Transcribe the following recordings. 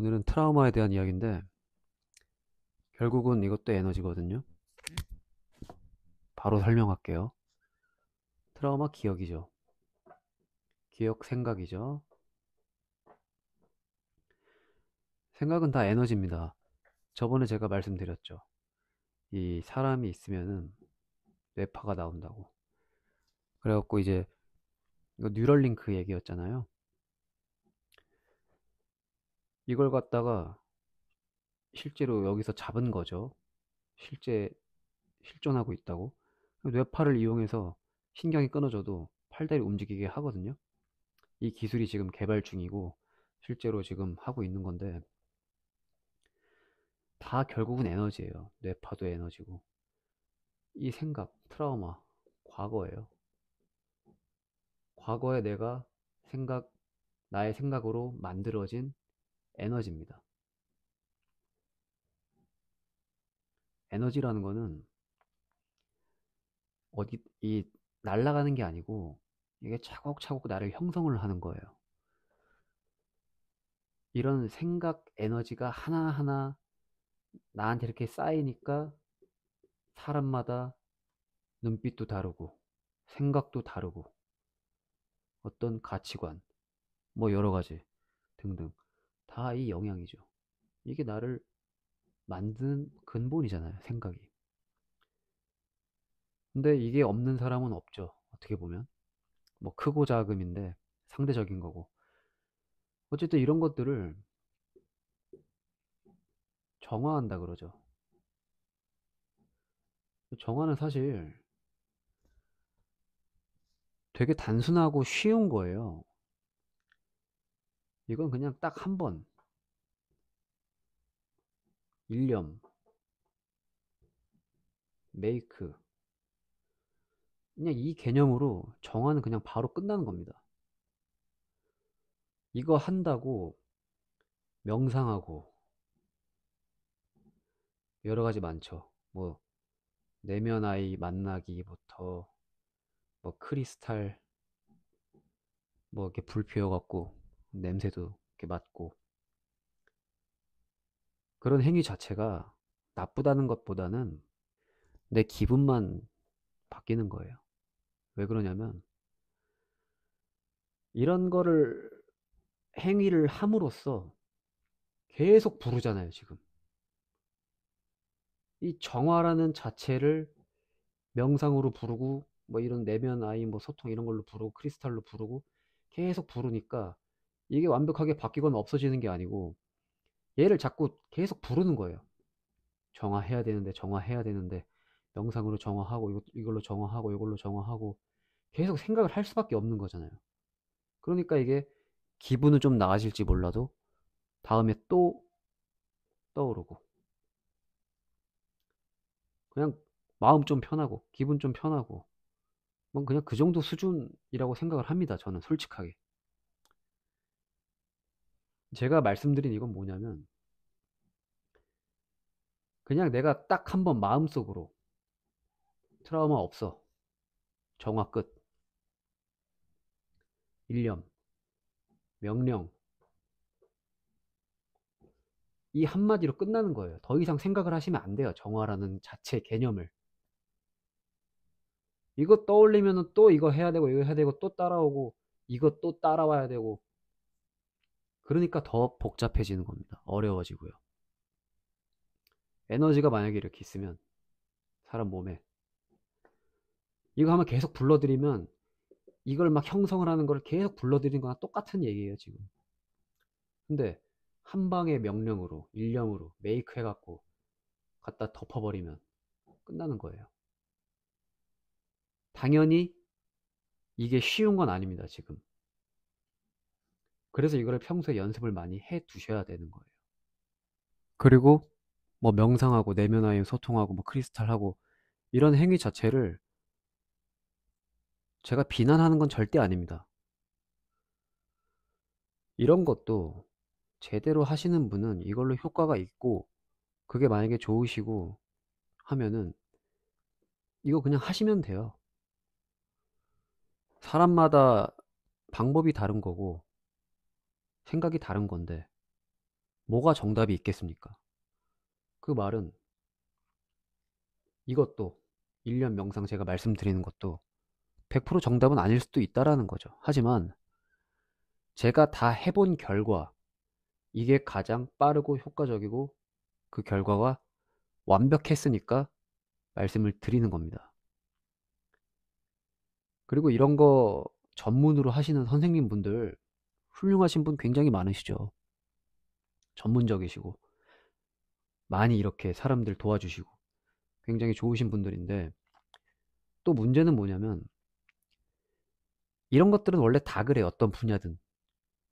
오늘은 트라우마에 대한 이야기인데 결국은 이것도 에너지거든요. 바로 설명할게요. 트라우마 기억이죠. 기억 생각이죠. 생각은 다 에너지입니다. 저번에 제가 말씀드렸죠. 이 사람이 있으면은 뇌파가 나온다고. 그래갖고 이제 이거 뉴럴링크 얘기였잖아요. 이걸 갖다가 실제로 여기서 잡은 거죠. 실제 실존하고 있다고. 뇌파를 이용해서 신경이 끊어져도 팔다리 움직이게 하거든요. 이 기술이 지금 개발 중이고 실제로 지금 하고 있는 건데 다 결국은 에너지예요. 뇌파도 에너지고. 이 생각, 트라우마, 과거예요. 과거에 내가 생각, 나의 생각으로 만들어진 에너지입니다. 에너지라는 거는 이 날아가는 게 아니고 이게 차곡차곡 나를 형성을 하는 거예요. 이런 생각 에너지가 하나하나 나한테 이렇게 쌓이니까 사람마다 눈빛도 다르고 생각도 다르고 어떤 가치관 뭐 여러 가지 등등 다 이 영향이죠. 이게 나를 만드는 근본이잖아요, 생각이. 근데 이게 없는 사람은 없죠. 어떻게 보면 뭐 크고 작음인데 상대적인 거고. 어쨌든 이런 것들을 정화한다 그러죠. 정화는 사실 되게 단순하고 쉬운 거예요. 이건 그냥 딱 한 번, 일념, 메이크, 그냥 이 개념으로 정화는 그냥 바로 끝나는 겁니다. 이거 한다고 명상하고 여러 가지 많죠. 뭐 내면 아이 만나기부터 뭐 크리스탈 뭐 이렇게 불 피워갖고 냄새도 이렇게 맡고 그런 행위 자체가 나쁘다는 것보다는 내 기분만 바뀌는 거예요. 왜 그러냐면 이런 거를 행위를 함으로써 계속 부르잖아요, 지금. 이 정화라는 자체를 명상으로 부르고 뭐 이런 내면 아이 뭐 소통 이런 걸로 부르고 크리스탈로 부르고 계속 부르니까 이게 완벽하게 바뀌거나 없어지는 게 아니고 얘를 자꾸 계속 부르는 거예요. 정화해야 되는데 정화해야 되는데 명상으로 정화하고 이걸로 정화하고 이걸로 정화하고 계속 생각을 할 수밖에 없는 거잖아요. 그러니까 이게 기분은 좀 나아질지 몰라도 다음에 또 떠오르고 그냥 마음 좀 편하고 기분 좀 편하고 뭐 그냥 그 정도 수준이라고 생각을 합니다. 저는 솔직하게. 제가 말씀드린 이건 뭐냐면 그냥 내가 딱 한번 마음속으로 트라우마 없어. 정화 끝. 일념, 명령. 이 한마디로 끝나는 거예요. 더 이상 생각을 하시면 안 돼요. 정화라는 자체 개념을. 이거 떠올리면 또 이거 해야 되고 이거 해야 되고 또 따라오고 이거 또 따라와야 되고 그러니까 더 복잡해지는 겁니다. 어려워지고요. 에너지가 만약에 이렇게 있으면 사람 몸에 이거 하면 계속 불러들이면 이걸 막 형성을 하는 걸 계속 불러들이는 거랑 똑같은 얘기예요, 지금. 근데 한 방의 명령으로, 일념으로 메이크 해갖고 갖다 덮어버리면 끝나는 거예요. 당연히 이게 쉬운 건 아닙니다, 지금. 그래서 이거를 평소에 연습을 많이 해 두셔야 되는 거예요. 그리고 뭐 명상하고 내면와의 소통하고 뭐 크리스탈하고 이런 행위 자체를 제가 비난하는 건 절대 아닙니다. 이런 것도 제대로 하시는 분은 이걸로 효과가 있고 그게 만약에 좋으시고 하면은 이거 그냥 하시면 돼요. 사람마다 방법이 다른 거고 생각이 다른 건데 뭐가 정답이 있겠습니까? 그 말은 이것도 1년 명상 제가 말씀드리는 것도 100% 정답은 아닐 수도 있다라는 거죠. 하지만 제가 다 해본 결과 이게 가장 빠르고 효과적이고 그 결과가 완벽했으니까 말씀을 드리는 겁니다. 그리고 이런 거 전문으로 하시는 선생님 분들 훌륭하신 분 굉장히 많으시죠. 전문적이시고 많이 이렇게 사람들 도와주시고 굉장히 좋으신 분들인데, 또 문제는 뭐냐면 이런 것들은 원래 다 그래요. 어떤 분야든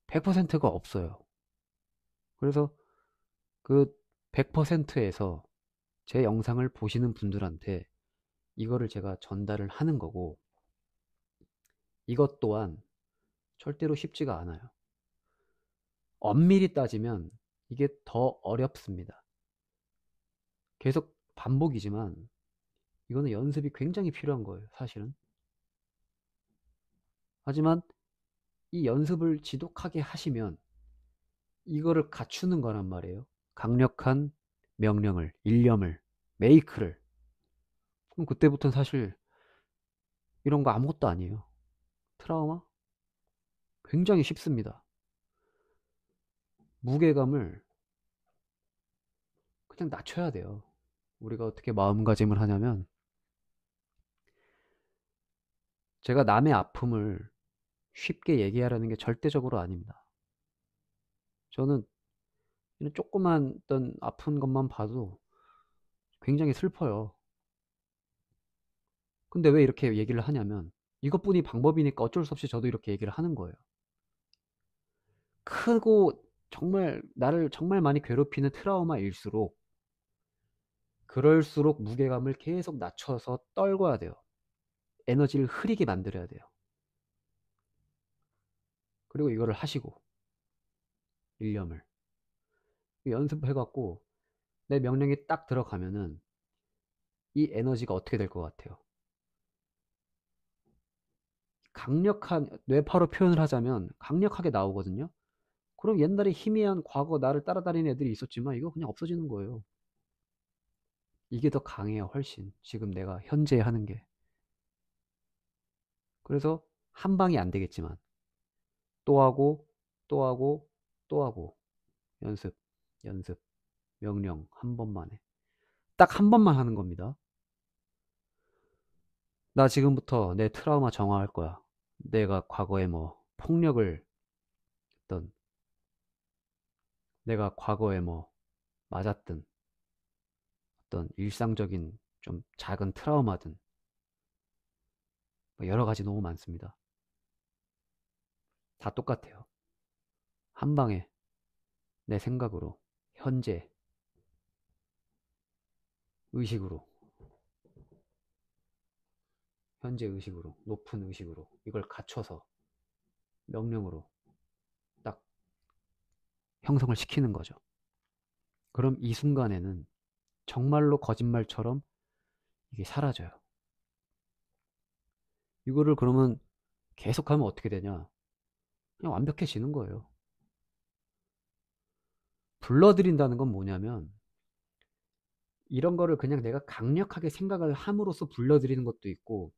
100%가 없어요. 그래서 그 100%에서 제 영상을 보시는 분들한테 이거를 제가 전달을 하는 거고, 이것 또한 절대로 쉽지가 않아요. 엄밀히 따지면 이게 더 어렵습니다. 계속 반복이지만 이거는 연습이 굉장히 필요한 거예요, 사실은. 하지만 이 연습을 지독하게 하시면 이거를 갖추는 거란 말이에요. 강력한 명령을, 일념을, 메이크를. 그럼 그때부터는 사실 이런 거 아무것도 아니에요. 트라우마? 굉장히 쉽습니다. 무게감을 그냥 낮춰야 돼요. 우리가 어떻게 마음가짐을 하냐면, 제가 남의 아픔을 쉽게 얘기하라는 게 절대적으로 아닙니다. 저는 이런 조그만 어떤 아픈 것만 봐도 굉장히 슬퍼요. 근데 왜 이렇게 얘기를 하냐면 이것뿐이 방법이니까 어쩔 수 없이 저도 이렇게 얘기를 하는 거예요. 크고 정말 나를 정말 많이 괴롭히는 트라우마일수록 그럴수록 무게감을 계속 낮춰서 떨궈야 돼요. 에너지를 흐리게 만들어야 돼요. 그리고 이거를 하시고 일념을 연습해갖고 내 명령이 딱 들어가면은 이 에너지가 어떻게 될 것 같아요? 강력한, 뇌파로 표현을 하자면 강력하게 나오거든요. 그럼 옛날에 희미한 과거 나를 따라다니는 애들이 있었지만 이거 그냥 없어지는 거예요. 이게 더 강해요, 훨씬. 지금 내가 현재 하는 게. 그래서 한 방이 안 되겠지만 또 하고 또 하고 또 하고, 연습, 연습, 명령 한 번만에 딱 한 번만 하는 겁니다. 나 지금부터 내 트라우마 정화할 거야. 내가 과거에 뭐 폭력을 했던, 내가 과거에 뭐 맞았든, 어떤 일상적인 좀 작은 트라우마든, 뭐 여러 가지 너무 많습니다. 다 똑같아요. 한 방에 내 생각으로, 현재 의식으로, 현재 의식으로, 높은 의식으로 이걸 갖춰서 명령으로 딱 형성을 시키는 거죠. 그럼 이 순간에는 정말로 거짓말처럼 이게 사라져요. 이거를 그러면 계속하면 어떻게 되냐? 그냥 완벽해지는 거예요. 불러들인다는 건 뭐냐면 이런 거를 그냥 내가 강력하게 생각을 함으로써 불러들이는 것도 있고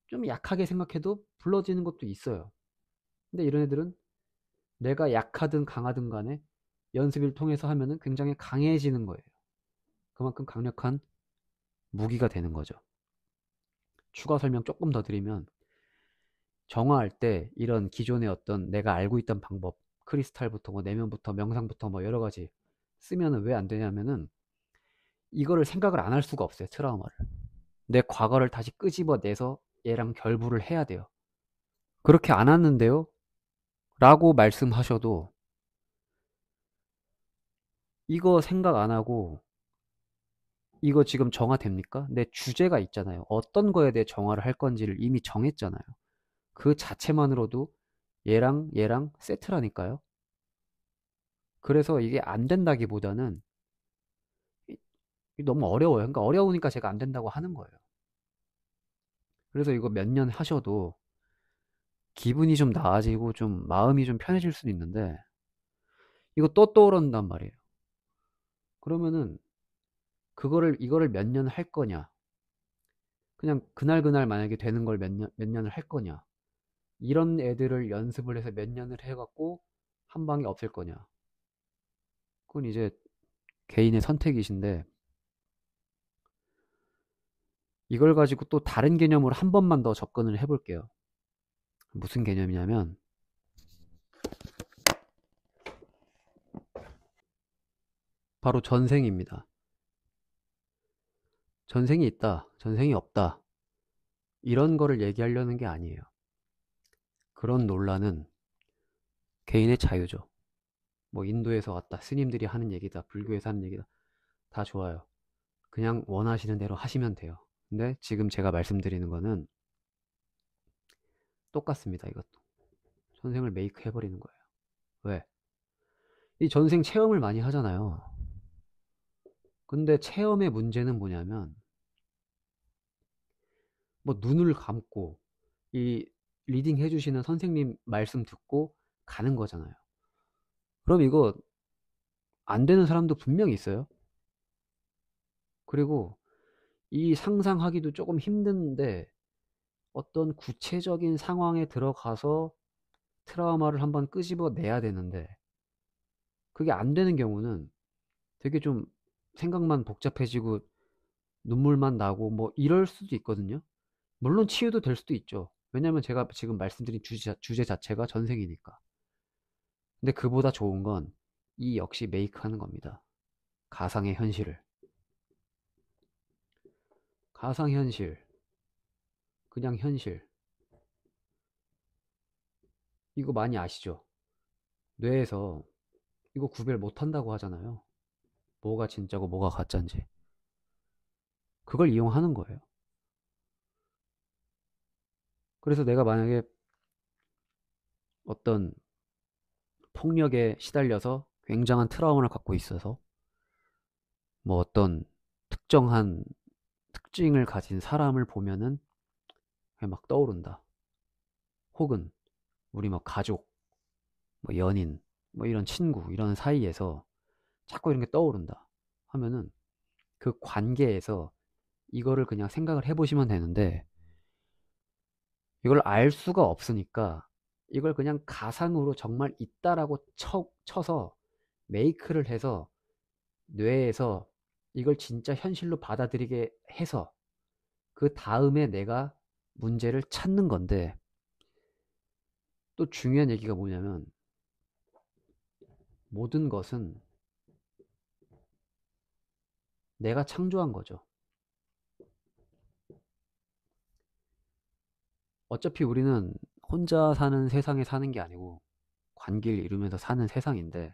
좀 약하게 생각해도 불러지는 것도 있어요. 근데 이런 애들은 내가 약하든 강하든 간에 연습을 통해서 하면은 굉장히 강해지는 거예요. 그만큼 강력한 무기가 되는 거죠. 추가 설명 조금 더 드리면, 정화할 때 이런 기존의 어떤 내가 알고 있던 방법, 크리스탈부터 뭐 내면부터 명상부터 뭐 여러 가지 쓰면은 왜 안 되냐면은 이거를 생각을 안 할 수가 없어요. 트라우마를. 내 과거를 다시 끄집어내서 얘랑 결부를 해야 돼요. 그렇게 안 왔는데요? 라고 말씀하셔도 이거 생각 안 하고 이거 지금 정화됩니까? 내 주제가 있잖아요. 어떤 거에 대해 정화를 할 건지를 이미 정했잖아요. 그 자체만으로도 얘랑 세트라니까요. 그래서 이게 안 된다기보다는 너무 어려워요. 그러니까 어려우니까 제가 안 된다고 하는 거예요. 그래서 이거 몇 년 하셔도 기분이 좀 나아지고 좀 마음이 좀 편해질 수는 있는데 이거 또 떠오른단 말이에요. 그러면은 이거를 몇 년 할 거냐? 그냥 그날 만약에 되는 걸 몇 년을 할 거냐? 이런 애들을 연습을 해서 몇 년을 해갖고 한 방에 없앨 거냐? 그건 이제 개인의 선택이신데, 이걸 가지고 또 다른 개념으로 한 번만 더 접근을 해볼게요. 무슨 개념이냐면, 바로 전생입니다. 전생이 있다, 전생이 없다, 이런 거를 얘기하려는 게 아니에요. 그런 논란은 개인의 자유죠. 뭐 인도에서 왔다, 스님들이 하는 얘기다, 불교에서 하는 얘기다, 다 좋아요. 그냥 원하시는 대로 하시면 돼요. 근데 지금 제가 말씀드리는 거는 똑같습니다. 이것도 전생을 메이크 해버리는 거예요. 왜? 이 전생 체험을 많이 하잖아요. 근데 체험의 문제는 뭐냐면, 뭐 눈을 감고 이 리딩 해주시는 선생님 말씀 듣고 가는 거잖아요. 그럼 이거 안 되는 사람도 분명히 있어요. 그리고 이 상상하기도 조금 힘든데, 어떤 구체적인 상황에 들어가서 트라우마를 한번 끄집어 내야 되는데, 그게 안 되는 경우는 되게 좀 생각만 복잡해지고 눈물만 나고 뭐 이럴 수도 있거든요. 물론 치유도 될 수도 있죠. 왜냐면 제가 지금 말씀드린 주제 자체가 전생이니까. 근데 그보다 좋은 건 이 역시 메이크 하는 겁니다. 가상의 현실을. 가상현실, 그냥 현실. 이거 많이 아시죠? 뇌에서 이거 구별 못 한다고 하잖아요. 뭐가 진짜고 뭐가 가짜인지. 그걸 이용하는 거예요. 그래서 내가 만약에 어떤 폭력에 시달려서 굉장한 트라우마를 갖고 있어서 뭐 어떤 특정한 특징을 가진 사람을 보면은 그냥 막 떠오른다. 혹은 우리 뭐 가족, 뭐 연인, 뭐 이런 친구, 이런 사이에서 자꾸 이런 게 떠오른다 하면은 그 관계에서 이거를 그냥 생각을 해보시면 되는데, 이걸 알 수가 없으니까 이걸 그냥 가상으로 정말 있다라고 쳐서 메이크를 해서 뇌에서 이걸 진짜 현실로 받아들이게 해서 그 다음에 내가 문제를 찾는 건데, 또 중요한 얘기가 뭐냐면 모든 것은 내가 창조한 거죠. 어차피 우리는 혼자 사는 세상에 사는 게 아니고 관계를 이루면서 사는 세상인데,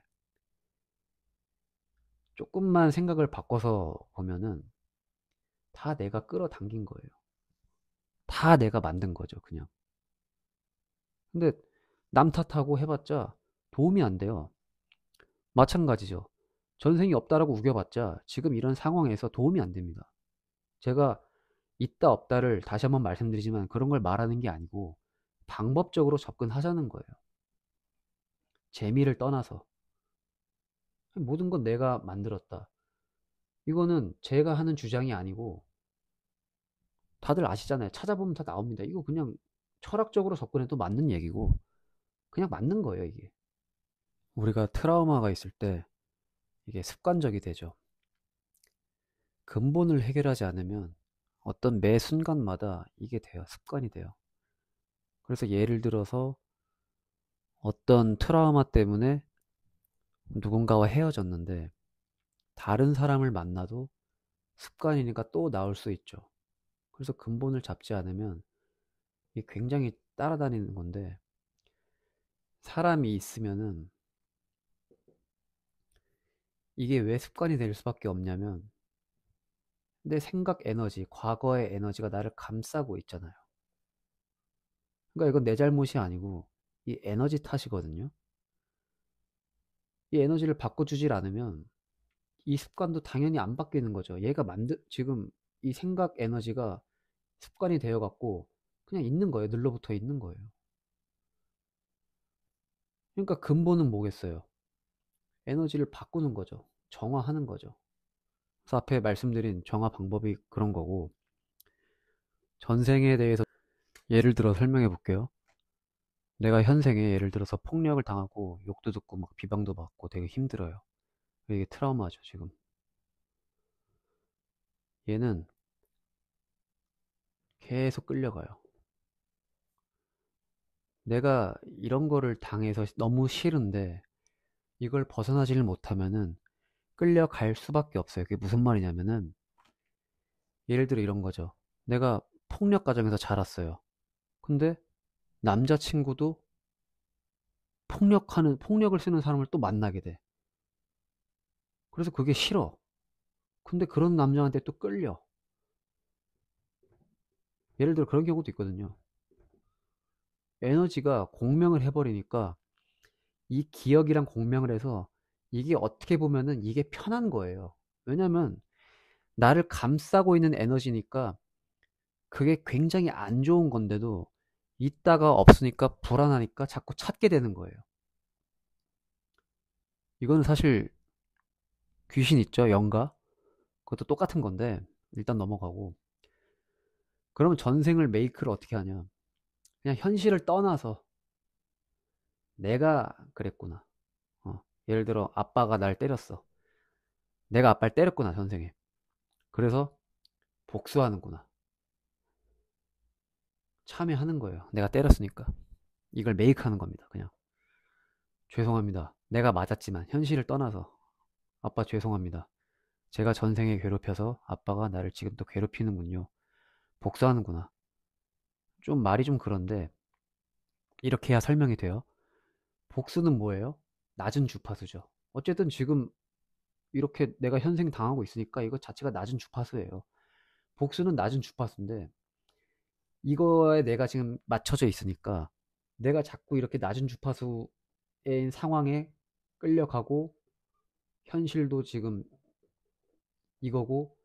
조금만 생각을 바꿔서 보면은 다 내가 끌어당긴 거예요. 다 내가 만든 거죠, 그냥. 근데 남 탓하고 해봤자 도움이 안 돼요. 마찬가지죠. 전생이 없다라고 우겨봤자 지금 이런 상황에서 도움이 안 됩니다. 제가 있다 없다를 다시 한번 말씀드리지만 그런 걸 말하는 게 아니고 방법적으로 접근하자는 거예요. 재미를 떠나서. 모든 건 내가 만들었다. 이거는 제가 하는 주장이 아니고 다들 아시잖아요. 찾아보면 다 나옵니다. 이거 그냥 철학적으로 접근해도 맞는 얘기고 그냥 맞는 거예요, 이게. 우리가 트라우마가 있을 때 이게 습관적이 되죠. 근본을 해결하지 않으면 어떤 매 순간마다 이게 돼요. 습관이 돼요. 그래서 예를 들어서 어떤 트라우마 때문에 누군가와 헤어졌는데 다른 사람을 만나도 습관이니까 또 나올 수 있죠. 그래서 근본을 잡지 않으면 이게 굉장히 따라다니는 건데, 사람이 있으면은 이게 왜 습관이 될 수밖에 없냐면 내 생각 에너지, 과거의 에너지가 나를 감싸고 있잖아요. 그러니까 이건 내 잘못이 아니고 이 에너지 탓이거든요. 이 에너지를 바꿔주질 않으면 이 습관도 당연히 안 바뀌는 거죠. 얘가 지금 이 생각 에너지가 습관이 되어 갖고 그냥 있는 거예요. 눌러붙어 있는 거예요. 그러니까 근본은 뭐겠어요? 에너지를 바꾸는 거죠. 정화하는 거죠. 그래서 앞에 말씀드린 정화 방법이 그런 거고, 전생에 대해서 예를 들어 설명해 볼게요. 내가 현생에 예를 들어서 폭력을 당하고 욕도 듣고 막 비방도 받고 되게 힘들어요. 이게 트라우마죠, 지금. 얘는 계속 끌려가요. 내가 이런 거를 당해서 너무 싫은데 이걸 벗어나지를 못하면은 끌려갈 수밖에 없어요. 그게 무슨 말이냐면은 예를 들어 이런 거죠. 내가 폭력 가정에서 자랐어요. 근데 남자친구도 폭력을 쓰는 사람을 또 만나게 돼. 그래서 그게 싫어. 근데 그런 남자한테 또 끌려. 예를 들어 그런 경우도 있거든요. 에너지가 공명을 해버리니까 이 기억이랑 공명을 해서 이게 어떻게 보면은 이게 편한 거예요. 왜냐면 나를 감싸고 있는 에너지니까 그게 굉장히 안 좋은 건데도 있다가 없으니까 불안하니까 자꾸 찾게 되는 거예요. 이거는 사실 귀신 있죠, 영가. 그것도 똑같은 건데 일단 넘어가고. 그러면 전생을 메이크를 어떻게 하냐. 그냥 현실을 떠나서 내가 그랬구나. 예를 들어 아빠가 날 때렸어. 내가 아빠를 때렸구나, 전생에. 그래서 복수하는구나. 참여하는 거예요. 내가 때렸으니까. 이걸 메이크하는 겁니다. 그냥. 죄송합니다. 내가 맞았지만 현실을 떠나서 아빠 죄송합니다. 제가 전생에 괴롭혀서 아빠가 나를 지금 또 괴롭히는군요. 복수하는구나. 좀 말이 좀 그런데 이렇게 해야 설명이 돼요. 복수는 뭐예요? 낮은 주파수죠. 어쨌든 지금 이렇게 내가 현생 당하고 있으니까 이거 자체가 낮은 주파수예요. 복수는 낮은 주파수인데 이거에 내가 지금 맞춰져 있으니까 내가 자꾸 이렇게 낮은 주파수인 상황에 끌려가고 현실도 지금 이거고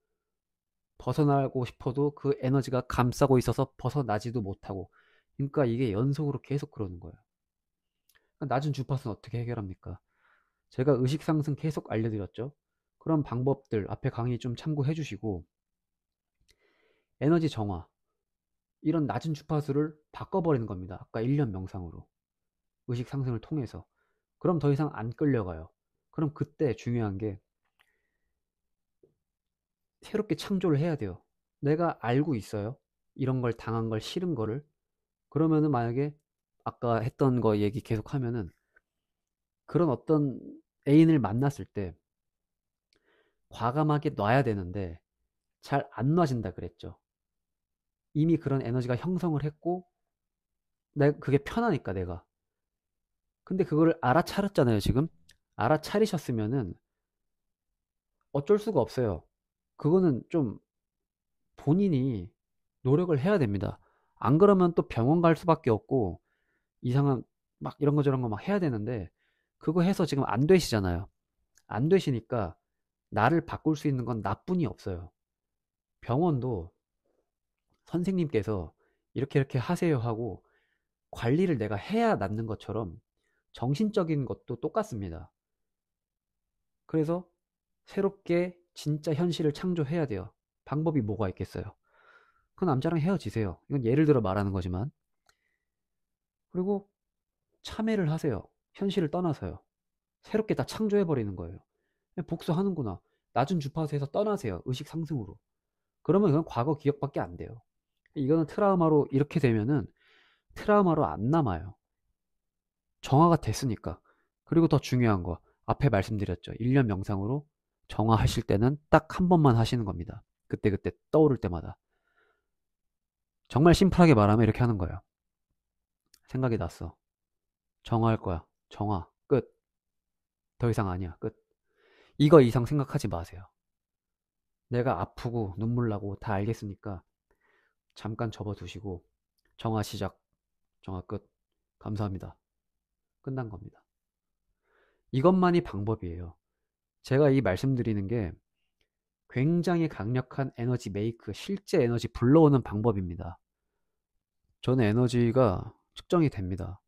벗어나고 싶어도 그 에너지가 감싸고 있어서 벗어나지도 못하고 그러니까 이게 연속으로 계속 그러는 거예요. 그러니까 낮은 주파수는 어떻게 해결합니까? 제가 의식 상승 계속 알려드렸죠. 그런 방법들 앞에 강의 좀 참고해 주시고 에너지 정화 이런 낮은 주파수를 바꿔버리는 겁니다. 아까 1년 명상으로 의식 상승을 통해서 그럼 더 이상 안 끌려가요. 그럼 그때 중요한 게 새롭게 창조를 해야 돼요. 내가 알고 있어요. 이런 걸 당한 걸 싫은 거를 그러면은 만약에 아까 했던 거 얘기 계속 하면은 그런 어떤 애인을 만났을 때 과감하게 놔야 되는데 잘 안 놔진다 그랬죠. 이미 그런 에너지가 형성을 했고 그게 편하니까 내가. 근데 그거를 알아차렸잖아요, 지금. 알아차리셨으면은 어쩔 수가 없어요. 그거는 좀 본인이 노력을 해야 됩니다. 안 그러면 또 병원 갈 수밖에 없고 이상한 막 이런 거 저런 거 막 해야 되는데 그거 해서 지금 안 되시잖아요. 안 되시니까 나를 바꿀 수 있는 건 나뿐이 없어요. 병원도 선생님께서 이렇게 이렇게 하세요 하고 관리를 내가 해야 낫는 것처럼 정신적인 것도 똑같습니다. 그래서 새롭게 진짜 현실을 창조해야 돼요. 방법이 뭐가 있겠어요? 그 남자랑 헤어지세요. 이건 예를 들어 말하는 거지만. 그리고 참회를 하세요. 현실을 떠나서요. 새롭게 다 창조해버리는 거예요. 복수하는구나. 낮은 주파수에서 떠나세요. 의식 상승으로. 그러면 그건 과거 기억밖에 안 돼요. 이거는 트라우마로 이렇게 되면은 트라우마로 안 남아요. 정화가 됐으니까. 그리고 더 중요한 거 앞에 말씀드렸죠. 1년 명상으로 정화하실 때는 딱 한 번만 하시는 겁니다. 그때그때 떠오를 때마다. 정말 심플하게 말하면 이렇게 하는 거예요. 생각이 났어. 정화할 거야. 정화. 끝. 더 이상 아니야. 끝. 이거 이상 생각하지 마세요. 내가 아프고 눈물 나고 다 알겠으니까 잠깐 접어두시고 정화 시작. 정화 끝. 감사합니다. 끝난 겁니다. 이것만이 방법이에요. 제가 이 말씀드리는 게 굉장히 강력한 에너지 메이크, 실제 에너지 불러오는 방법입니다. 저는 에너지가 측정이 됩니다.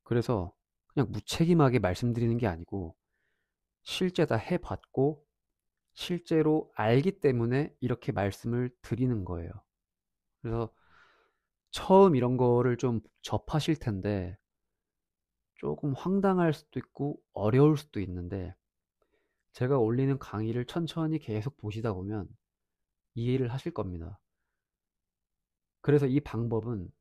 그래서 그냥 무책임하게 말씀드리는 게 아니고 실제 다 해봤고 실제로 알기 때문에 이렇게 말씀을 드리는 거예요. 그래서 처음 이런 거를 좀 접하실 텐데 조금 황당할 수도 있고 어려울 수도 있는데 제가 올리는 강의를 천천히 계속 보시다 보면 이해를 하실 겁니다. 그래서 이 방법은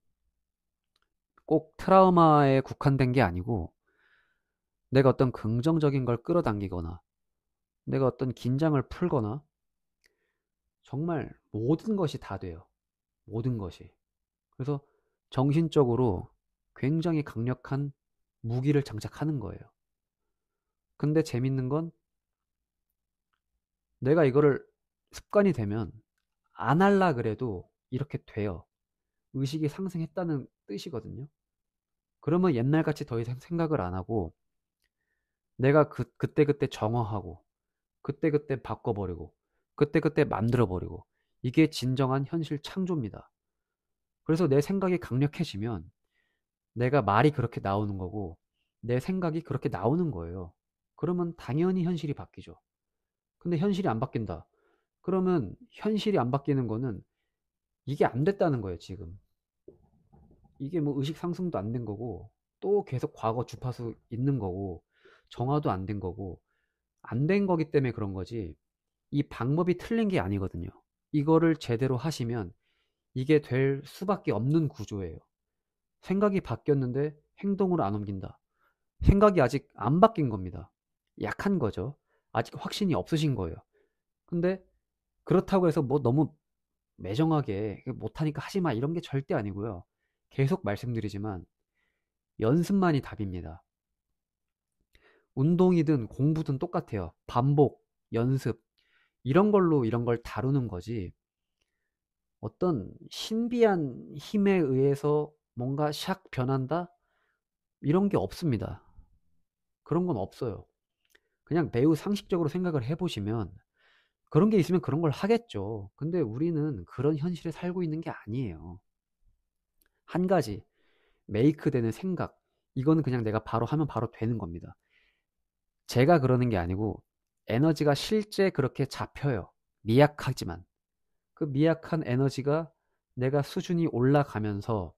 꼭 트라우마에 국한된 게 아니고 내가 어떤 긍정적인 걸 끌어당기거나 내가 어떤 긴장을 풀거나 정말 모든 것이 다 돼요. 모든 것이. 그래서 정신적으로 굉장히 강력한 무기를 장착하는 거예요. 근데 재밌는 건 내가 이거를 습관이 되면 안 할라 그래도 이렇게 돼요. 의식이 상승했다는 뜻이거든요. 그러면 옛날같이 더 이상 생각을 안 하고 내가 그때그때 정화하고 그때그때 바꿔버리고 그때그때 만들어버리고 이게 진정한 현실 창조입니다. 그래서 내 생각이 강력해지면 내가 말이 그렇게 나오는 거고 내 생각이 그렇게 나오는 거예요. 그러면 당연히 현실이 바뀌죠. 근데 현실이 안 바뀐다. 그러면 현실이 안 바뀌는 거는 이게 안 됐다는 거예요, 지금. 이게 뭐 의식 상승도 안 된 거고 또 계속 과거 주파수 있는 거고 정화도 안 된 거고 안 된 거기 때문에 그런 거지 이 방법이 틀린 게 아니거든요. 이거를 제대로 하시면 이게 될 수밖에 없는 구조예요. 생각이 바뀌었는데 행동으로 안 옮긴다. 생각이 아직 안 바뀐 겁니다. 약한 거죠. 아직 확신이 없으신 거예요. 근데 그렇다고 해서 뭐 너무 매정하게 못하니까 하지 마 이런 게 절대 아니고요. 계속 말씀드리지만 연습만이 답입니다. 운동이든 공부든 똑같아요. 반복, 연습 이런 걸로 이런 걸 다루는 거지 어떤 신비한 힘에 의해서 뭔가 샥 변한다? 이런 게 없습니다. 그런 건 없어요. 그냥 매우 상식적으로 생각을 해보시면 그런 게 있으면 그런 걸 하겠죠. 근데 우리는 그런 현실에 살고 있는 게 아니에요. 한 가지, 메이크 되는 생각. 이거는 그냥 내가 바로 하면 바로 되는 겁니다. 제가 그러는 게 아니고 에너지가 실제 그렇게 잡혀요. 미약하지만. 그 미약한 에너지가 내가 수준이 올라가면서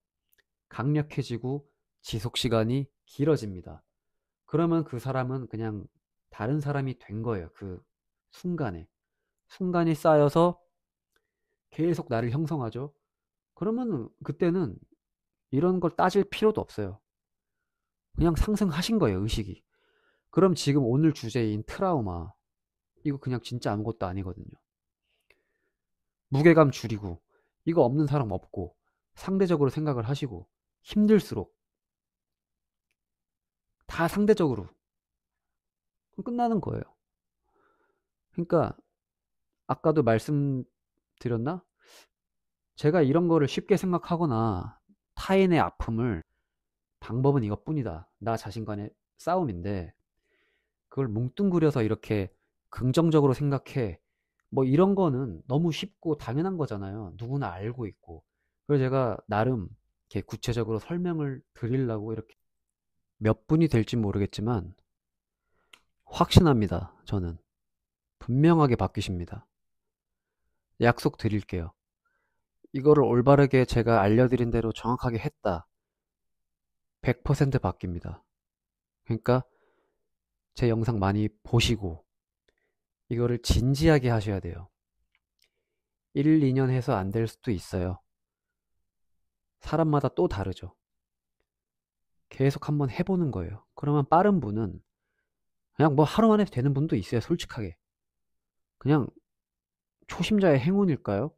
강력해지고 지속 시간이 길어집니다. 그러면 그 사람은 그냥 다른 사람이 된 거예요. 그 순간에. 순간이 쌓여서 계속 나를 형성하죠. 그러면 그때는 이런 걸 따질 필요도 없어요. 그냥 상승하신 거예요, 의식이. 그럼 지금 오늘 주제인 트라우마, 이거 그냥 진짜 아무것도 아니거든요. 무게감 줄이고, 이거 없는 사람 없고, 상대적으로 생각을 하시고, 힘들수록 다 상대적으로 끝나는 거예요. 그러니까, 아까도 말씀드렸나? 제가 이런 거를 쉽게 생각하거나 타인의 아픔을 방법은 이것뿐이다. 나 자신간의 싸움인데 그걸 뭉뚱그려서 이렇게 긍정적으로 생각해. 뭐 이런 거는 너무 쉽고 당연한 거잖아요. 누구나 알고 있고. 그래서 제가 나름 이렇게 구체적으로 설명을 드리려고 이렇게 몇 분이 될지 모르겠지만 확신합니다. 저는 분명하게 바뀌십니다. 약속 드릴게요. 이거를 올바르게 제가 알려드린 대로 정확하게 했다. 100% 바뀝니다. 그러니까 제 영상 많이 보시고 이거를 진지하게 하셔야 돼요. 1, 2년 해서 안 될 수도 있어요. 사람마다 또 다르죠. 계속 한번 해보는 거예요. 그러면 빠른 분은 그냥 뭐 하루 만에 되는 분도 있어요. 솔직하게. 그냥 초심자의 행운일까요?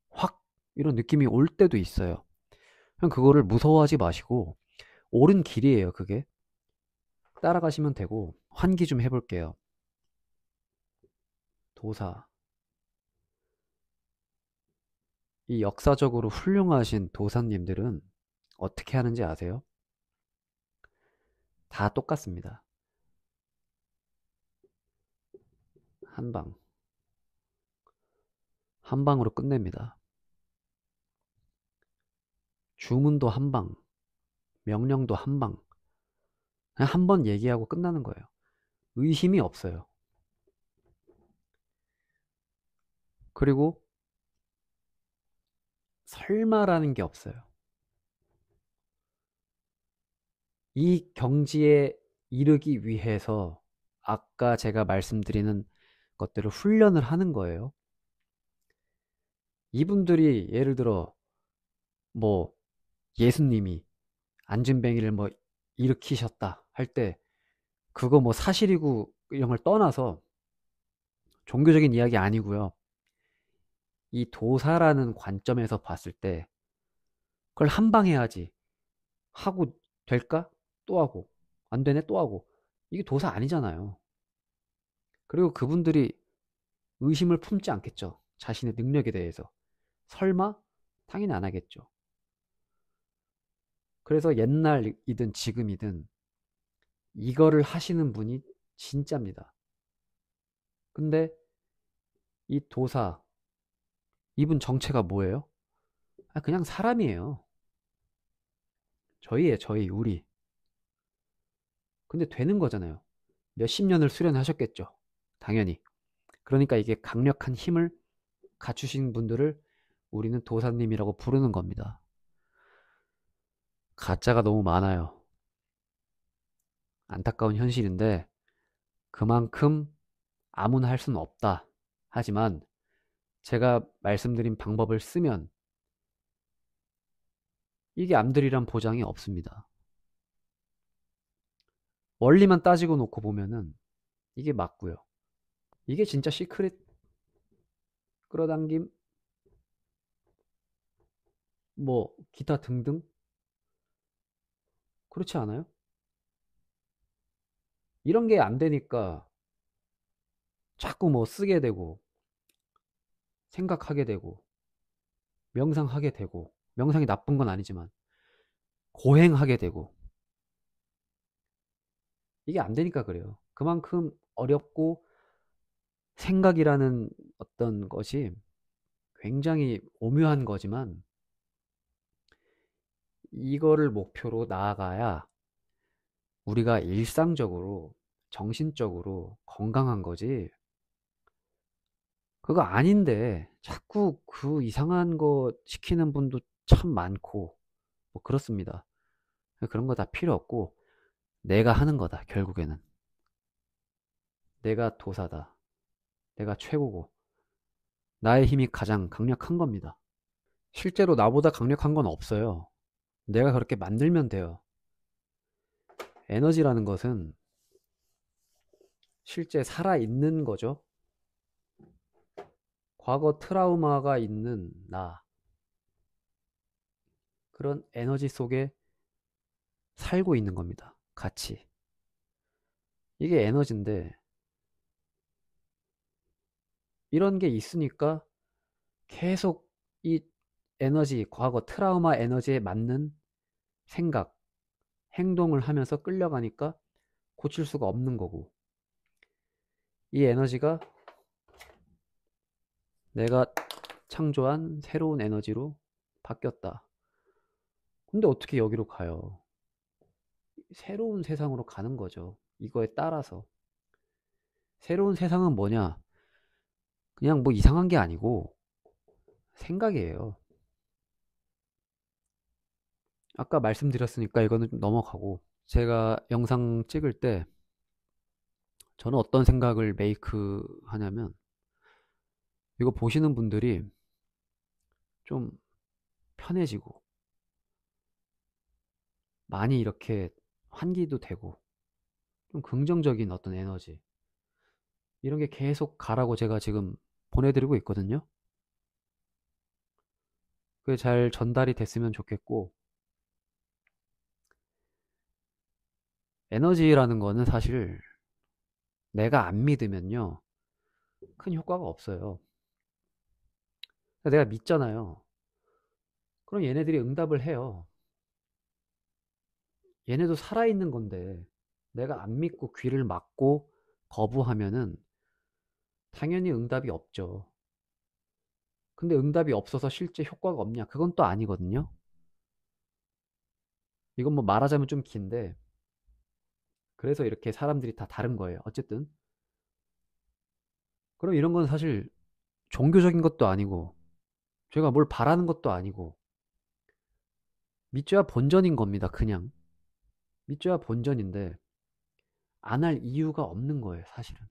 확 이런 느낌이 올 때도 있어요. 그냥 그거를 무서워하지 마시고 옳은 길이에요. 그게. 따라가시면 되고 환기 좀 해볼게요. 도사. 이 역사적으로 훌륭하신 도사님들은 어떻게 하는지 아세요? 다 똑같습니다. 한 방. 한 방으로 끝냅니다. 주문도 한 방, 명령도 한 방. 그냥 한 번 얘기하고 끝나는 거예요. 의심이 없어요. 그리고 설마라는 게 없어요. 이 경지에 이르기 위해서 아까 제가 말씀드리는 것들을 훈련을 하는 거예요. 이분들이 예를 들어 뭐 예수님이 안진뱅이를 뭐 일으키셨다 할 때 그거 뭐 사실이고 이런 걸 떠나서 종교적인 이야기 아니고요. 이 도사라는 관점에서 봤을 때 그걸 한 방 해야지 하고 될까? 또 하고 안 되네 또 하고 이게 도사 아니잖아요. 그리고 그분들이 의심을 품지 않겠죠. 자신의 능력에 대해서. 설마? 당연히 안 하겠죠. 그래서 옛날이든 지금이든 이거를 하시는 분이 진짜입니다. 근데 이 도사, 이분 정체가 뭐예요? 그냥 사람이에요. 저희예요, 저희, 우리. 근데 되는 거잖아요. 몇십 년을 수련하셨겠죠. 당연히. 그러니까 이게 강력한 힘을 갖추신 분들을 우리는 도사님이라고 부르는 겁니다. 가짜가 너무 많아요. 안타까운 현실인데 그만큼 아무나 할 수는 없다. 하지만 제가 말씀드린 방법을 쓰면 이게 암들이란 보장이 없습니다. 원리만 따지고 놓고 보면은 이게 맞고요. 이게 진짜 시크릿 끌어당김 뭐 기타 등등 그렇지 않아요? 이런 게 안 되니까 자꾸 뭐 쓰게 되고 생각하게 되고 명상하게 되고 명상이 나쁜 건 아니지만 고행하게 되고 이게 안 되니까 그래요. 그만큼 어렵고 생각이라는 어떤 것이 굉장히 오묘한 거지만 이거를 목표로 나아가야 우리가 일상적으로 정신적으로 건강한 거지. 그거 아닌데 자꾸 그 이상한 거 시키는 분도 참 많고 뭐 그렇습니다. 그런 거 다 필요 없고 내가 하는 거다 결국에는. 내가 도사다. 내가 최고고 나의 힘이 가장 강력한 겁니다. 실제로 나보다 강력한 건 없어요. 내가 그렇게 만들면 돼요. 에너지라는 것은 실제 살아있는 거죠. 과거 트라우마가 있는 나. 그런 에너지 속에 살고 있는 겁니다. 같이. 이게 에너지인데 이런 게 있으니까 계속 이 에너지, 과거 트라우마 에너지에 맞는 생각, 행동을 하면서 끌려가니까 고칠 수가 없는 거고 이 에너지가 내가 창조한 새로운 에너지로 바뀌었다. 근데 어떻게 여기로 가요? 새로운 세상으로 가는 거죠. 이거에 따라서. 새로운 세상은 뭐냐? 그냥 뭐 이상한 게 아니고 생각이에요. 아까 말씀드렸으니까 이거는 좀 넘어가고 제가 영상 찍을 때 저는 어떤 생각을 메이크 하냐면 이거 보시는 분들이 좀 편해지고 많이 이렇게 환기도 되고 좀 긍정적인 어떤 에너지 이런 게 계속 가라고 제가 지금 보내드리고 있거든요. 그게 잘 전달이 됐으면 좋겠고 에너지라는 거는 사실 내가 안 믿으면요 큰 효과가 없어요. 내가 믿잖아요. 그럼 얘네들이 응답을 해요. 얘네도 살아있는 건데 내가 안 믿고 귀를 막고 거부하면은 당연히 응답이 없죠. 근데 응답이 없어서 실제 효과가 없냐? 그건 또 아니거든요. 이건 뭐 말하자면 좀 긴데 그래서 이렇게 사람들이 다 다른 거예요. 어쨌든 그럼 이런 건 사실 종교적인 것도 아니고 제가 뭘 바라는 것도 아니고 믿져야 본전인 겁니다. 그냥 믿져야 본전인데 안 할 이유가 없는 거예요. 사실은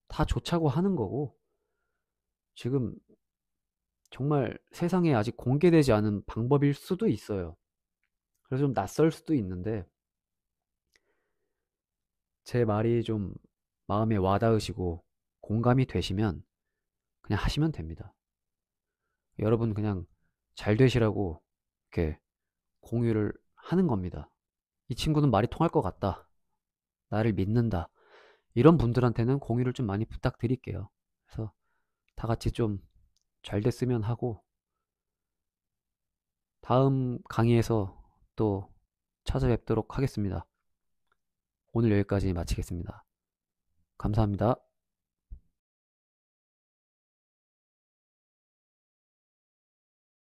다 좋자고 하는 거고 지금 정말 세상에 아직 공개되지 않은 방법일 수도 있어요. 그래서 좀 낯설 수도 있는데 제 말이 좀 마음에 와닿으시고 공감이 되시면 그냥 하시면 됩니다. 여러분 그냥 잘 되시라고 이렇게 공유를 하는 겁니다. 이 친구는 말이 통할 것 같다. 나를 믿는다. 이런 분들한테는 공유를 좀 많이 부탁드릴게요. 그래서 다 같이 좀 잘 됐으면 하고 다음 강의에서 또 찾아뵙도록 하겠습니다. 오늘 여기까지 마치겠습니다. 감사합니다.